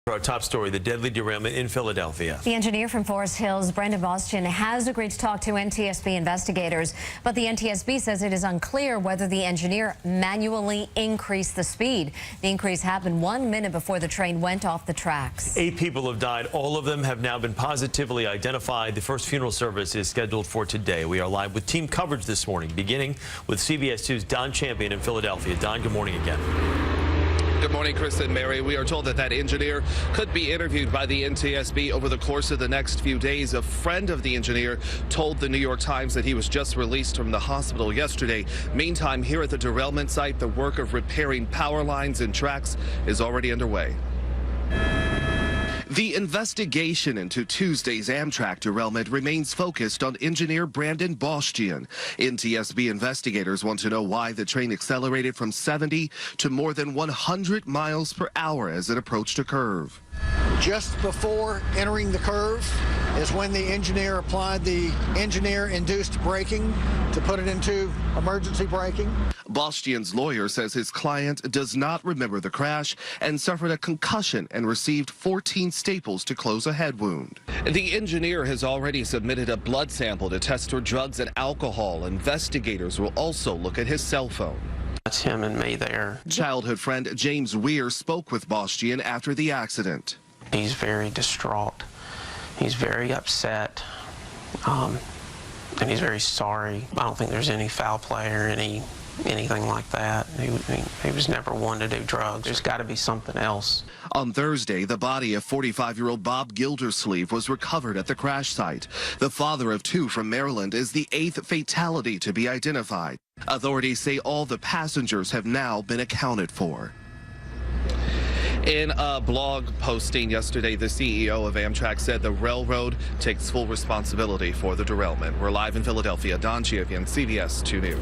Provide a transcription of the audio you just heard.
Our top story, the deadly derailment in Philadelphia. The engineer from Forest Hills, Brendan Bastian, has agreed to talk to NTSB investigators, but the NTSB says it is unclear whether the engineer manually increased the speed. The increase happened 1 minute before the train went off the tracks. 8 people have died. All of them have now been positively identified. The first funeral service is scheduled for today. We are live with team coverage this morning, beginning with CBS 2's Don Champion in Philadelphia. Don, good morning again. Good morning, Chris and Mary. We are told that engineer could be interviewed by the NTSB over the course of the next few days. A friend of the engineer told the New York Times that he was just released from the hospital yesterday. Meantime, here at the derailment site, the work of repairing power lines and tracks is already underway. The investigation into Tuesday's Amtrak derailment remains focused on engineer Brendan Bastian. NTSB investigators want to know why the train accelerated from 70 to more than 100 miles per hour as it approached a curve. Just before entering the curve is when the engineer applied the engineer-induced braking to put it into emergency braking. Bastian's lawyer says his client does not remember the crash and suffered a concussion and received 14 staples to close a head wound. The engineer has already submitted a blood sample to test for drugs and alcohol. Investigators will also look at his cell phone. That's him and me there. Childhood friend James Weir spoke with Bastian after the accident. He's very distraught. He's very upset, and he's very sorry. I don't think there's any foul play or anything like that. He was never one to do drugs. There's got to be something else. On Thursday, the body of 45-year-old Bob Gildersleeve was recovered at the crash site. The father of 2 from Maryland is the 8th fatality to be identified. Authorities say all the passengers have now been accounted for. In a blog posting yesterday, the CEO of Amtrak said the railroad takes full responsibility for the derailment. We're live in Philadelphia. Don Champion, CBS 2 News.